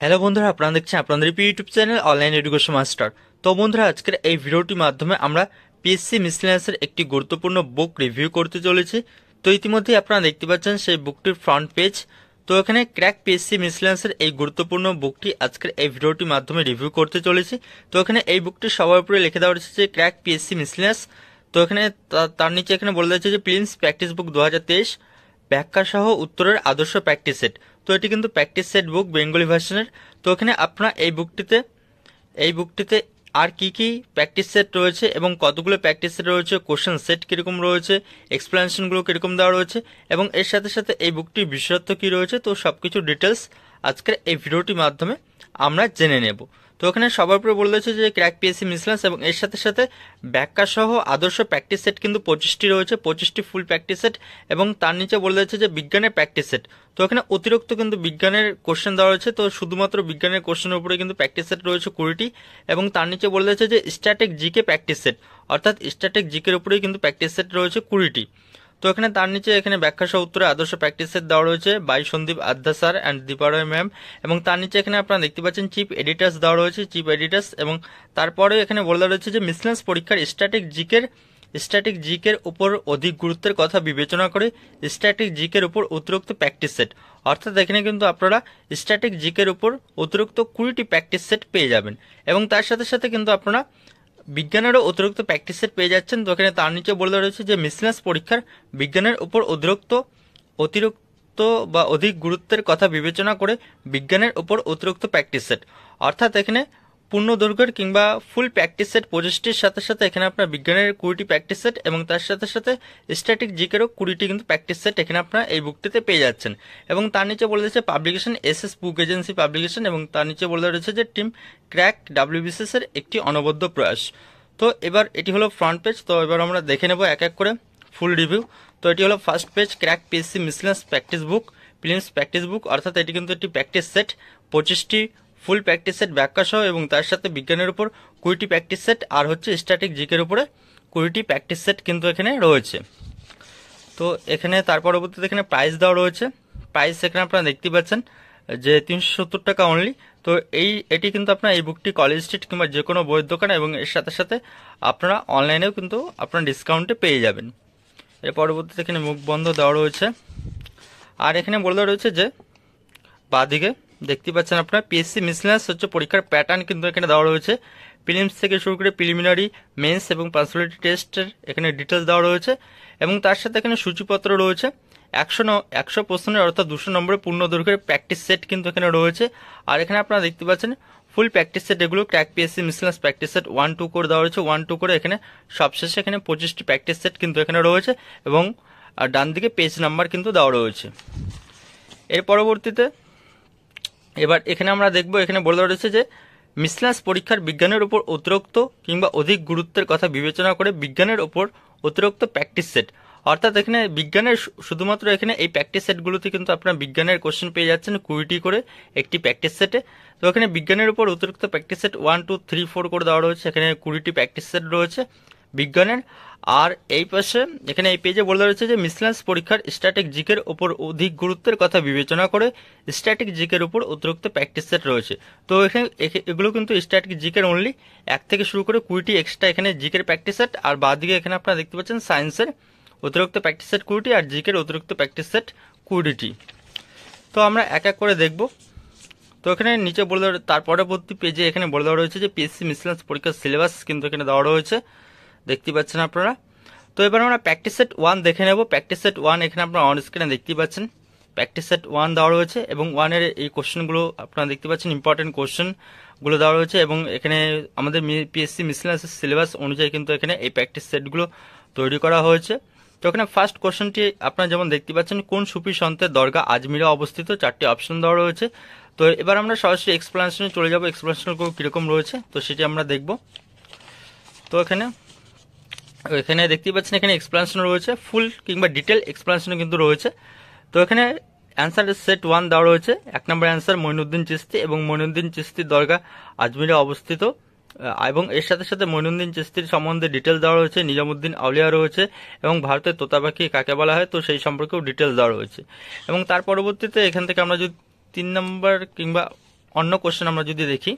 Hello বন্ধুরা, আপনারা দেখছেন আপনাদের YouTube channel online education master. তো বন্ধুরা, আজকের এই ভিডিওটির মাধ্যমে আমরা পিএসসি মিসলেনিয়াসের একটি গুরুত্বপূর্ণ বুক রিভিউ করতে চলেছি। তো ইতিমধ্যেই আপনারা দেখতে পাচ্ছেন সেই বুকটির ফ্রন্ট পেজ। তো এখানে ক্র্যাক পিএসসি মিসলেনিয়াসের এই গুরুত্বপূর্ণ বুকটি আজকের এই ভিডিওটির মাধ্যমে রিভিউ করতে চলেছি। তো এখানে এই বুকটির সবার উপরে লিখে দেওয়া রয়েছে যে ক্র্যাক পিএসসি মিসলেনিয়াস। তো এখানে তার নিচে এখানে বলে দিয়েছে যে প্রিলিমস প্র্যাকটিস বুক 2023 ব্যাখ্যা সহ উত্তরের আদর্শ প্র্যাকটিস সেট। তো এটি কিন্তু প্র্যাকটিস সেট বুক বেঙ্গলি ভার্সনের। তো এখানে আপনারা এই বুকটিতে আর কি কি প্র্যাকটিস সেট রয়েছে এবং কতগুলো প্র্যাকটিস সেট রয়েছে, কোশ্চেন সেট কিরকম রয়েছে, এক্সপ্লেনেশনগুলো কিরকম দেওয়া রয়েছে এবং এর সাথে সাথে এই বুকটির বিশেষত্ব কি রয়েছে, তো সবকিছু ডিটেলস আজকের এই ভিডিওটির মাধ্যমে আমরা জেনে নেব। তো এখানে সবার উপরে বলে দিয়েছে যে ক্র্যাক পিএসসি মিসলেনিয়াস এবং এর সাথে সাথে ব্যাখ্যা সহ আদর্শ প্র্যাকটিস সেট কিন্তু 25টি রয়েছে, 25টি ফুল প্র্যাকটিস সেট এবং তার নিচে বলে দিয়েছে যে বিজ্ঞানের প্র্যাকটিস সেট। তো এখানে অতিরিক্ত কিন্তু বিজ্ঞানের কোশ্চেন দেওয়া রয়েছে, তো শুধুমাত্র বিজ্ঞানের কোশ্চেনের উপরে কিন্তু প্র্যাকটিস সেট রয়েছে 20টি এবং তার নিচে বলে দিয়েছে যে স্ট্যাটিক জিকে প্র্যাকটিস সেট, অর্থাৎ স্ট্যাটিক জিকের উপরেই কিন্তু প্র্যাকটিস সেট রয়েছে 20টি। তো এখানে তার নিচে এখানে ব্যাখ্যা সহ উত্তরে আদর্শ প্র্যাকটিস সেট দেওয়া রয়েছে by Sandip Adya sir and Diparoy ma'am এবং তার নিচে এখানে আপনারা দেখতে পাচ্ছেন চিফ এডিটার্স দেওয়া রয়েছে, চিফ এডিটার্স এবং তারপরে এখানে বলে দেওয়া রয়েছে যে মিসলেনিয়াস পরীক্ষার স্ট্যাটিক জিকের উপর অধিক গুরুত্বের কথা বিবেচনা করে স্ট্যাটিক জিকের উপর অতিরিক্ত প্র্যাকটিস সেট, অর্থাৎ এখানে কিন্তু আপনারা স্ট্যাটিক জিকের উপর অতিরিক্ত 20টি প্র্যাকটিস সেট পেয়ে যাবেন এবং তার সাথে সাথে কিন্তু আপনারা বিজ্ঞানেরও অতিরিক্ত প্র্যাকটিস সেট পেয়ে যাচ্ছেন। তো এখানে তার নিচে বলে রয়েছে যে মিসলেনিয়াস পরীক্ষার বিজ্ঞানের উপর অতিরিক্ত বা অধিক গুরুত্বের কথা বিবেচনা করে বিজ্ঞানের উপর অতিরিক্ত প্র্যাকটিস সেট, অর্থাৎ এখানে পূর্ণ দৈর্ঘ্যের কিংবা ফুল প্র্যাকটিস সেট 25টির সাথে সাথে এখানে আপনার বিজ্ঞানের 20টি প্র্যাকটিস সেট এবং তার সাথে সাথে স্ট্যাটিক জিকেরও 20টি কিন্তু প্র্যাকটিস সেট এখানে আপনারা এই বুকটিতে পেয়ে যাচ্ছেন। এবং তার নিচে বলে দিয়েছে পাবলিকেশন এসএস বুক এজেন্সি পাবলিকেশন এবং তার নিচে বলে রয়েছে যে টিম ক্র্যাক ডাব্লিউবিসিএস এর একটি অনবদ্য প্রয়াস। তো এবার এটি হলো ফ্রন্ট পেজ। তো এবার আমরা দেখে নেব এক এক করে ফুল রিভিউ। তো এটি হলো first page, crack PSC miscellaneous practice book, prelims practice book, অর্থাৎ এটি কিন্তু একটি প্র্যাকটিস সেট 25টি ফুল প্র্যাকটিস সেট ব্যাখ্যা সহ এবং তার সাথে বিজ্ঞানের উপর 20টি প্র্যাকটিস সেট আর হচ্ছে স্ট্যাটিক জিকের উপরে 20টি প্র্যাকটিস সেট কিন্তু এখানে রয়েছে। তো এখানে তার পরবর্তীতে এখানে প্রাইস দেওয়া রয়েছে, প্রাইস এখানে আপনারা দেখতে পাচ্ছেন যে 370 টাকা অনলি। তো এটি কিন্তু আপনার এই বুকটি কলেজ স্ট্রিট কিংবা যে কোনো বইয়ের দোকান এবং এর সাথে সাথে আপনারা অনলাইনেও কিন্তু আপনারা ডিসকাউন্টে পেয়ে যাবেন। এর পরবর্তীতে এখানে মুখ বন্ধ দেওয়া রয়েছে আর এখানে বলে দেওয়া রয়েছে যে বাঁদিকে দেখতে পাচ্ছেন আপনারা পিএসসি মিসলেনিয়াস হচ্ছে পরীক্ষার প্যাটার্ন কিন্তু এখানে দেওয়া রয়েছে, প্রিলিমস থেকে শুরু করে প্রিলিমিনারি, মেন্স এবং পার্সোনালিটি টেস্টের এখানে ডিটেলস দেওয়া রয়েছে এবং তার সাথে এখানে সূচিপত্র রয়েছে 100 প্রশ্নের অর্থাৎ 200 নম্বরের পূর্ণ দৈর্ঘ্যের প্র্যাকটিস সেট কিন্তু এখানে রয়েছে। আর এখানে আপনারা দেখতে পাচ্ছেন ফুল প্র্যাকটিস সেট, এগুলো crack PSC miscellaneous practice set 1-2 করে দেওয়া রয়েছে, 1-2 করে এখানে সবশেষে এখানে 25টি প্র্যাকটিস সেট কিন্তু এখানে রয়েছে এবং ডান দিকে পেজ নাম্বার কিন্তু দেওয়া রয়েছে। এর পরবর্তীতে এবার এখানে আমরা দেখব, এখানে বলে দেওয়া রয়েছে যে মিসলেনিয়াস পরীক্ষার বিজ্ঞানের উপর অতিরিক্ত কিংবা অধিক গুরুত্বের কথা বিবেচনা করে বিজ্ঞানের উপর অতিরিক্ত প্র্যাকটিস সেট, অর্থাৎ এখানে বিজ্ঞানের শুধুমাত্র এখানে এই প্র্যাকটিস সেটগুলোতে কিন্তু আপনারা বিজ্ঞানের কোশ্চেন পেয়ে যাচ্ছেন 20টি করে একটি প্র্যাকটিস সেটে। তো এখানে বিজ্ঞানের উপর অতিরিক্ত প্র্যাকটিস সেট 1, 2, 3, 4 করে দেওয়া রয়েছে, এখানে 20টি প্র্যাকটিস সেট রয়েছে বিজ্ঞানের। আর এই পাশে এখানে এই পেজে বলে রয়েছে যে মিসলেনিয়াস পরীক্ষার স্ট্যাটিক জিকের উপর অধিক গুরুত্বের কথা বিবেচনা করে স্ট্যাটিক জিকের উপর অতিরিক্ত প্র্যাকটিস সেট রয়েছে। তো এখানে এগুলো কিন্তু স্ট্যাটিক জিকের অনলি 1 থেকে শুরু করে 20টি এক্সট্রা এখানে জিকের প্র্যাকটিস সেট আর বাদিকে এখানে আপনারা দেখতে পাচ্ছেন সায়েন্সের অতিরিক্ত প্র্যাকটিস সেট 20টি আর জিকের অতিরিক্ত প্র্যাকটিস সেট 20টি। তো আমরা এক এক করে দেখব। তো এখানে নিচে বলে দেওয়া, তার পরবর্তী পেজে এখানে বলে দেওয়া রয়েছে যে পিএসসি মিসলেনিয়াস পরীক্ষার সিলেবাস কিন্তু এখানে দেওয়া রয়েছে, দেখতে পাচ্ছেন আপনারা। তো এবার আমরা প্র্যাকটিস সেট 1 দেখে নেব। প্র্যাকটিস সেট 1 এখানে আপনারা অন স্ক্রিনে দেখতে পাচ্ছেন প্র্যাকটিস সেট 1 দেওয়া রয়েছে এবং 1 এর এই কোশ্চেনগুলো আপনারা দেখতে পাচ্ছেন, ইম্পর্টেন্ট কোশ্চেনগুলো দেওয়া রয়েছে এবং এখানে আমাদের পিএসসি মিসলেনিয়াসের সিলেবাস অনুযায়ী কিন্তু এখানে এই প্র্যাকটিস সেটগুলো তৈরি করা হয়েছে। তো এখানে ফার্স্ট কোশ্চেনটি আপনারা যেমন দেখতে পাচ্ছেন, কোন সুফি সন্তের দরগা আজমিরে অবস্থিত, 4টি অপশন দেওয়া রয়েছে। তো এবার আমরা সরাসরি এক্সপ্লেনেশনে চলে যাব, এক্সপ্লেনেশনগুলো কীরকম রয়েছে তো সেটি আমরা দেখব। তো এখানে দেখতে পাচ্ছেন এখানে এক্সপ্লেনেশন রয়েছে, ফুল কিংবা ডিটেল এক্সপ্লেনেশন কিন্তু রয়েছে। তো এখানে অ্যান্সার সেট 1 দেওয়া রয়েছে, 1 নম্বর অ্যান্সার মঈনুদ্দিন চিশতি এবং মঈনুদ্দিন চিশতির দরগা আজমিরে অবস্থিত এবং এর সাথে সাথে মঈনুদ্দিন চিশতির সম্বন্ধে ডিটেলস দেওয়া রয়েছে, নিজামুদ্দিন আউলিয়া রয়েছে এবং ভারতের তোতা পাখি কাকে বলা হয় তো সেই সম্পর্কেও ডিটেলস দেওয়া রয়েছে। এবং তার পরবর্তীতে এখান থেকে আমরা যদি 3 নম্বর কিংবা অন্য কোশ্চেন আমরা যদি দেখি,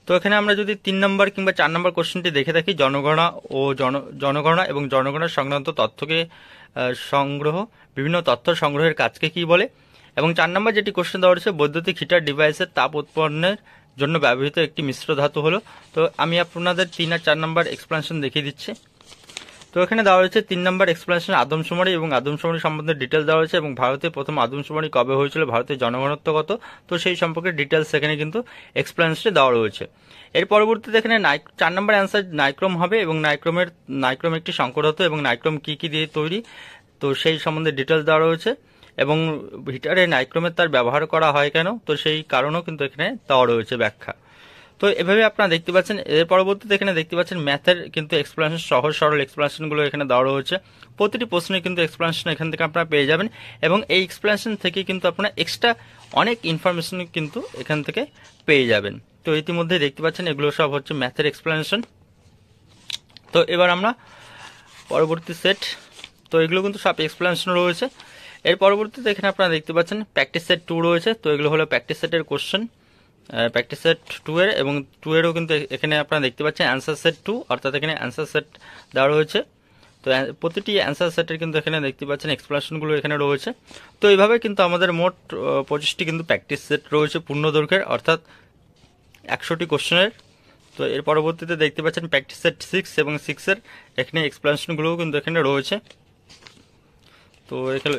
তো এখানে আমরা যদি 3 নম্বর কিংবা 4 নম্বর কোশ্চেনটি দেখে থাকি, জনগণনা ও জনগণনা এবং জনগণনা সংক্রান্ত তথ্যকে সংগ্রহ, বিভিন্ন তথ্য সংগ্রহের কাজকে কি বলে। এবং 4 নম্বর যেটি কোশ্চেন দেওয়া হচ্ছে, বৈদ্যুতিক হিটার ডিভাইসের তাপ উৎপন্নের জন্য ব্যবহৃত একটি মিশ্র ধাতু হলো। তো আমি আপনাদের 3 আর 4 নম্বর এক্সপ্লেনেশন দেখিয়ে দিচ্ছি। তো এখানে দেওয়া হয়েছে 3 নম্বর এক্সপ্লেনেশন আদমশুমারি এবং আদমশুমারি সম্বন্ধে ডিটেলস দেওয়া হয়েছে, এবং ভারতের প্রথম আদমশুমারি কবে হয়েছিল, ভারতের জনঘনত্ব কত, তো সেই সম্পর্কে ডিটেলস এখানে কিন্তু এক্সপ্লেনেশনে দেওয়া রয়েছে। এর পরবর্তীতে এখানে 4 নম্বর অ্যান্সার নাইক্রোম হবে, এবং নাইক্রোম একটি সংকর ধাতু, এবং নাইক্রোম কি কি দিয়ে তৈরি, তো সেই সম্বন্ধে ডিটেলস দেওয়া রয়েছে। এবং হিটারে নাইক্রোমের তার ব্যবহার করা হয় কেন, তো সেই কারণও কিন্তু এখানে দেওয়া রয়েছে ব্যাখ্যা। তো এভাবে আপনারা দেখতে পাচ্ছেন। এর পরবর্তীতে এখানে দেখতে পাচ্ছেন ম্যাথের কিন্তু এক্সপ্লেনেশন, সহজ সরল এক্সপ্লেনেশনগুলো এখানে দেওয়া রয়েছে। প্রতিটি প্রশ্নে কিন্তু এক্সপ্লেনেশন এখান থেকে আপনারা পেয়ে যাবেন, এবং এই এক্সপ্লেনেশন থেকে কিন্তু আপনারা এক্সট্রা অনেক ইনফরমেশন কিন্তু এখান থেকে পেয়ে যাবেন। তো ইতিমধ্যে দেখতে পাচ্ছেন এগুলো সব হচ্ছে ম্যাথের এক্সপ্লেনেশন। তো এবার আমরা পরবর্তী সেট, তো এগুলো কিন্তু সব এক্সপ্লেনেশন রয়েছে। এর পরবর্তীতে এখানে আপনারা দেখতে পাচ্ছেন প্র্যাকটিস সেট 2 রয়েছে। তো এগুলো হলো প্র্যাকটিস সেটের কোশ্চেন, প্র্যাকটিস সেট 2 এর, এবং 2 এরও কিন্তু এখানে আপনারা দেখতে পাচ্ছেন অ্যান্সার সেট 2, অর্থাৎ এখানে অ্যান্সার সেট দেওয়া রয়েছে। তো প্রতিটি অ্যান্সার সেটের কিন্তু এখানে দেখতে পাচ্ছেন এক্সপ্লেনেশনগুলো এখানে রয়েছে। তো এইভাবে কিন্তু আমাদের মোট 25টি কিন্তু প্র্যাকটিস সেট রয়েছে পূর্ণ দৈর্ঘ্যের, অর্থাৎ 100টি কোশ্চেনের। তো এর পরবর্তীতে দেখতে পাচ্ছেন প্র্যাকটিস সেট 6 এবং 6 এর এখানে এক্সপ্লেনেশনগুলোও কিন্তু এখানে রয়েছে। তো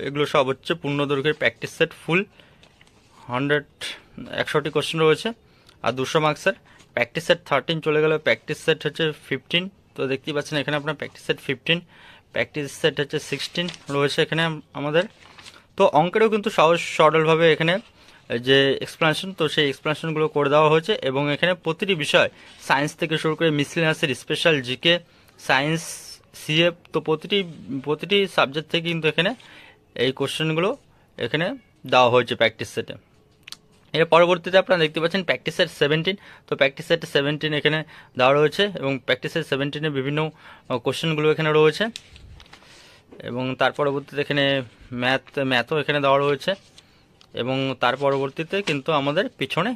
এগুলো সব হচ্ছে পূর্ণ দৈর্ঘ্যের প্র্যাকটিস সেট ফুল 100টি কোশ্চেন রয়েছে আর 200 মার্কসের। প্র্যাকটিস সেট 13 চলে গেল, প্র্যাকটিস সেট হচ্ছে 15। তো দেখতেই পাচ্ছেন এখানে আপনার প্র্যাকটিস সেট 15, প্র্যাকটিস সেট হচ্ছে 16 রয়েছে এখানে আমাদের। তো অঙ্কেরও কিন্তু সহজ সরলভাবে এখানে যে এক্সপ্লেনেশন, তো সেই এক্সপ্লেনেশনগুলো করে দেওয়া হয়েছে, এবং এখানে প্রতিটি বিষয় সায়েন্স থেকে শুরু করে মিসলিনিয়াসের স্পেশাল জিকে, সায়েন্স, সিএফ, তো প্রতিটি সাবজেক্ট থেকে কিন্তু এখানে এই কোশ্চেনগুলো এখানে দেওয়া হয়েছে প্র্যাকটিস সেটে। এর পরবর্তীতে আপনারা দেখতে পাচ্ছেন প্র্যাকটিস সেট 17। তো প্র্যাকটিস সেট 17 এখানে দেওয়া রয়েছে, এবং প্র্যাকটিস সেট 17 এর বিভিন্ন কোশ্চেনগুলো এখানে রয়েছে, এবং তার পরবর্তীতে এখানে ম্যাথও এখানে দেওয়া রয়েছে, এবং তার পরবর্তীতে কিন্তু আমাদের পিছনে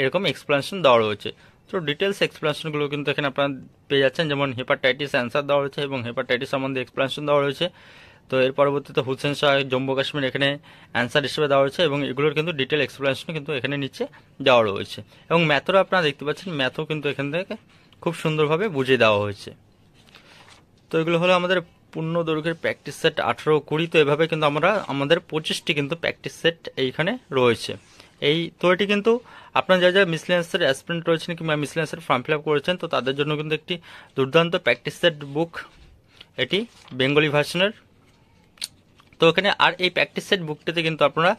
এরকম এক্সপ্লেনেশন দেওয়া রয়েছে। তো ডিটেলস এক্সপ্লেনেশনগুলো কিন্তু এখানে আপনারা পেয়ে যাচ্ছেন, যেমন হেপাটাইটিস অ্যান্সার দেওয়া রয়েছে, এবং হেপাটাইটিস সম্বন্ধে এক্সপ্লেনেশন দেওয়া রয়েছে। তো এর পরবর্তীতে হুসেন শাহ জম্মু কাশ্মীর এখানে অ্যান্সার হিসেবে দেওয়া রয়েছে, এবং এগুলোর কিন্তু ডিটেল এক্সপ্লেনেশন কিন্তু এখানে নিচে দেওয়া রয়েছে। এবং ম্যাথও আপনারা দেখতে পাচ্ছেন, ম্যাথও কিন্তু এখান থেকে খুব সুন্দরভাবে বুঝিয়ে দেওয়া হয়েছে। তো এগুলো হলো আমাদের পূর্ণ দৈর্ঘ্যের প্র্যাকটিস সেট 18, 20। তো এভাবে কিন্তু আমাদের 25টি কিন্তু প্র্যাকটিস সেট এইখানে রয়েছে। তো এটি কিন্তু আপনার যা মিসলিনিয়াসের অ্যাসপিরেন্ট রয়েছেন কিংবা মিসলিনিয়াসের ফর্ম ফিল আপ করেছেন, তো তাদের জন্য কিন্তু একটি দুর্দান্ত প্র্যাকটিস সেট বুক, এটি বেঙ্গলি ভার্সনের। তো এখানে আর এই প্র্যাকটিস সেট বুকটিতে কিন্তু আপনারা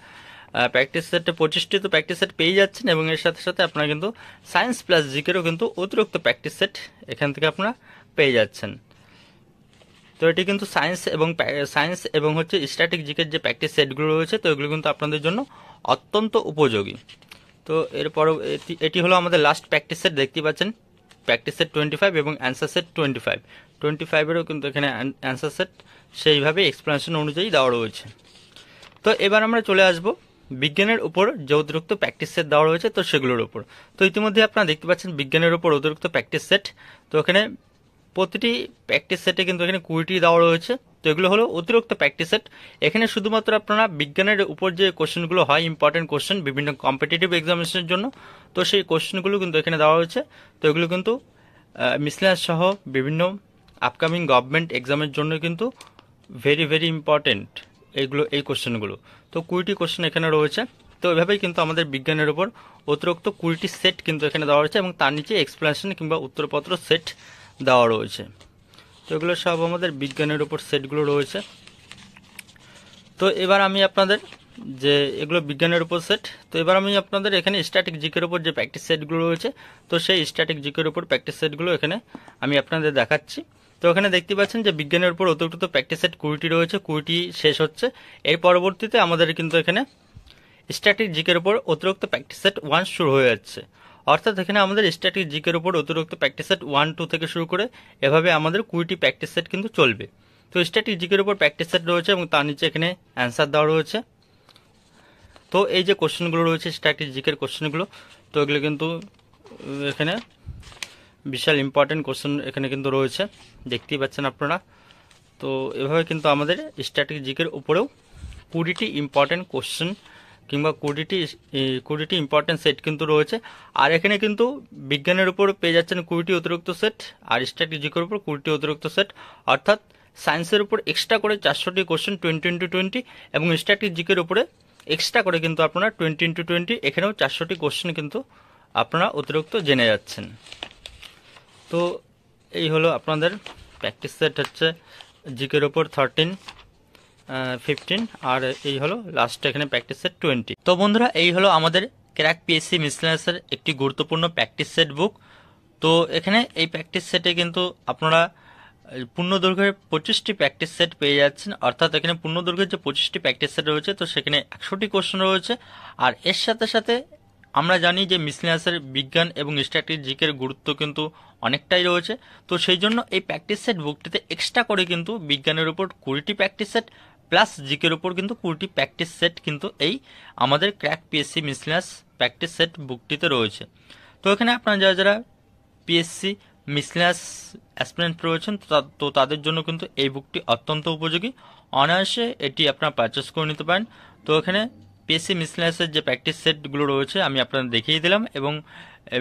প্র্যাকটিস সেটে 25টি তো প্র্যাকটিস সেট পেয়ে যাচ্ছেন, এবং এর সাথে সাথে আপনারা কিন্তু সায়েন্স প্লাস জিকেরও কিন্তু অতিরিক্ত প্র্যাকটিস সেট এখান থেকে আপনারা পেয়ে যাচ্ছেন। তো এটি কিন্তু সায়েন্স এবং হচ্ছে স্ট্যাটিক জিকের যে প্র্যাকটিস সেটগুলো রয়েছে, তো এগুলো কিন্তু আপনাদের জন্য অত্যন্ত উপযোগী। তো এরপর এটি হলো আমাদের লাস্ট প্র্যাকটিস সেট, দেখতে পাচ্ছেন প্র্যাকটিস সেট 25 এবং অ্যান্সার সেট 25 এরও কিন্তু এখানে অ্যান্সার সেট সেইভাবে এক্সপ্লেনেশন অনুযায়ী দেওয়া রয়েছে। তো এবার আমরা চলে আসব বিজ্ঞানের উপর যে অতিরিক্ত প্র্যাকটিস সেট দেওয়া রয়েছে, তো সেগুলোর উপর। তো ইতিমধ্যে আপনারা দেখতে পাচ্ছেন বিজ্ঞানের উপর অতিরিক্ত প্র্যাকটিস সেট। তো এখানে প্রতিটি প্র্যাকটিস সেটে কিন্তু এখানে 20টি দেওয়া রয়েছে। তো এগুলো হলো অতিরিক্ত প্র্যাকটিস সেট। এখানে শুধুমাত্র আপনারা বিজ্ঞানের উপর যে কোশ্চেনগুলো হয়, ইম্পর্টেন্ট কোশ্চেন বিভিন্ন কম্পিটিটিভ এক্সামিনেশনের জন্য, তো সেই কোশ্চেনগুলো কিন্তু এখানে দেওয়া হয়েছে। তো এগুলো কিন্তু মিসলেনিয়াস সহ বিভিন্ন আপকামিং গভর্নমেন্ট এক্সামের জন্য কিন্তু ভেরি ভেরি ইম্পর্টেন্ট এই কোশ্চেনগুলো। তো 20টি কোশ্চেন এখানে রয়েছে। তো এভাবেই কিন্তু আমাদের বিজ্ঞানের উপর অতিরিক্ত 20টি সেট কিন্তু এখানে দেওয়া হয়েছে, এবং তার নিচে এক্সপ্লেনেশন কিংবা উত্তরপত্র সেট দেওয়া রয়েছে। তো এগুলো সব আমাদের বিজ্ঞানের উপর সেটগুলো রয়েছে। তো এবার আমি আপনাদের যে এগুলো বিজ্ঞানের উপর সেট, তো এবার আমি আপনাদের এখানে স্ট্যাটিক জিকের উপর যে প্র্যাকটিস সেটগুলো রয়েছে, তো সেই স্ট্যাটিক জিকের উপর প্র্যাকটিস সেটগুলো এখানে আমি আপনাদের দেখাচ্ছি। তো এখানে দেখতে পাচ্ছেন যে বিজ্ঞানের উপর অতিরিক্ত প্র্যাকটিস সেট 20টি রয়েছে, 20টি শেষ হচ্ছে। এর পরবর্তীতে আমাদের কিন্তু এখানে স্ট্যাটিক জিকের উপর অতিরিক্ত প্র্যাকটিস সেট 1 শুরু হয়ে যাচ্ছে, অর্থাৎ এখানে আমাদের স্ট্যাটিক জিকের উপর অতিরিক্ত প্র্যাকটিস সেট 1, 2 থেকে শুরু করে এভাবে আমাদের 20টি প্র্যাকটিস সেট কিন্তু চলবে। তো স্ট্যাটিক জিকের উপর প্র্যাকটিস সেট রয়েছে, এবং তার নিচে এখানে অ্যান্সার দেওয়া রয়েছে। তো এই যে কোশ্চেনগুলো রয়েছে স্ট্র্যাটেজিকের কোশ্চেনগুলো, তো এগুলো কিন্তু এখানে বিশাল ইম্পর্টেন্ট কোশ্চেন এখানে কিন্তু রয়েছে, দেখতেই পাচ্ছেন আপনারা। তো এভাবে কিন্তু আমাদের স্ট্র্যাটেজিকের উপরেও 20টি ইম্পর্টেন্ট কোশ্চেন কিংবা 20টি ইম্পর্টেন্ট সেট কিন্তু রয়েছে। আর এখানে কিন্তু বিজ্ঞানের উপর পেয়ে যাচ্ছেন 20টি অতিরিক্ত সেট, আর স্ট্র্যাটেজিকের উপর 20টি অতিরিক্ত সেট, অর্থাৎ সায়েন্সের উপর এক্সট্রা করে 400টি কোশ্চেন 20x20 এবং স্ট্র্যাটেজিকের উপরে এক্সট্রা করে কিন্তু আপনারা 20x20 এখানেও 400টি কোশ্চেন কিন্তু আপনারা অতিরিক্ত জেনে যাচ্ছেন। তো এই হলো আপনাদের প্র্যাকটিস সেট হচ্ছে জিকের ওপর 13, 15, আর এই হলো লাস্ট এখানে প্র্যাকটিস সেট 20। তো বন্ধুরা, এই হলো আমাদের ক্র্যাক পিএসসি মিসলেনিয়াসের একটি গুরুত্বপূর্ণ প্র্যাকটিস সেট বুক। তো এখানে এই প্র্যাকটিস সেটে কিন্তু আপনারা পূর্ণ দৈর্ঘ্যের 25টি প্র্যাকটিস সেট পেয়ে যাচ্ছেন, অর্থাৎ এখানে পূর্ণ দৈর্ঘ্যের যে 25টি প্র্যাকটিস সেট রয়েছে, তো সেখানে 100টি কোশ্চেন রয়েছে। আর এর সাথে সাথে আমরা জানি যে মিসলেনিয়াসের বিজ্ঞান এবং স্ট্র্যাটেজিকের গুরুত্ব কিন্তু অনেকটাই রয়েছে। তো সেই জন্য এই প্র্যাকটিস সেট বুকটিতে এক্সট্রা করে কিন্তু বিজ্ঞানের উপর 20টি প্র্যাকটিস সেট প্লাস জিকের উপর কিন্তু 20টি প্র্যাকটিস সেট কিন্তু এই আমাদের crack PSC miscellaneous practice set বুকটিতে রয়েছে। তো এখানে আপনারা যারা যারা পিএসসি মিসলেনিয়াস অ্যাসপিরেন্ট রয়েছেন, তো তাদের জন্য কিন্তু এই বুকটি অত্যন্ত উপযোগী। অনায়াসে এটি আপনারা পারচেস করে নিতে পারেন। তো এখানে পিএসসি মিসলেনিয়াসের যে প্র্যাকটিস সেটগুলো রয়েছে আমি আপনাদের দেখিয়ে দিলাম, এবং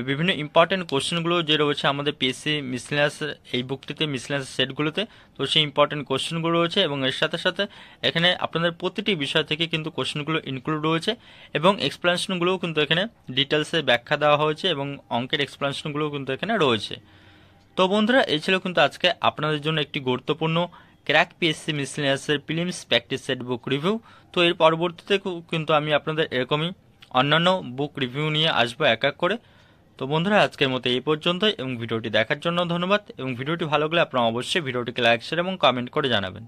বিভিন্ন ইম্পর্টেন্ট কোশ্চেনগুলো যে রয়েছে আমাদের পিএসসি মিসলেনিয়াস এই বুকটিতে মিসলেনিয়াস সেটগুলোতে, তো সেই ইম্পর্টেন্ট কোশ্চেনগুলো রয়েছে, এবং এর সাথে সাথে এখানে আপনাদের প্রতিটি বিষয় থেকে কিন্তু কোশ্চেনগুলো ইনক্লুড রয়েছে, এবং এক্সপ্লেনেশনগুলোও কিন্তু এখানে ডিটেলসে ব্যাখ্যা দেওয়া হয়েছে, এবং অঙ্কের এক্সপ্লেনেশনগুলোও কিন্তু এখানে রয়েছে। তো বন্ধুরা, এই ছিল কিন্তু আজকে আপনাদের জন্য একটি গুরুত্বপূর্ণ ক্র্যাক পিএসসি মিসলেনিয়াসের prelims practice set book review. তো এর পরবর্তীতে কিন্তু আমি আপনাদের এরকমই অন্যান্য বুক রিভিউ নিয়ে আসবো এক এক করে। তো বন্ধুরা, আজকের মতো এই পর্যন্তই, এবং ভিডিওটি দেখার জন্য ধন্যবাদ, এবং ভিডিওটি ভালো লাগলে আপনারা অবশ্যই ভিডিওটিকে লাইক, শেয়ার এবং কমেন্ট করে জানাবেন।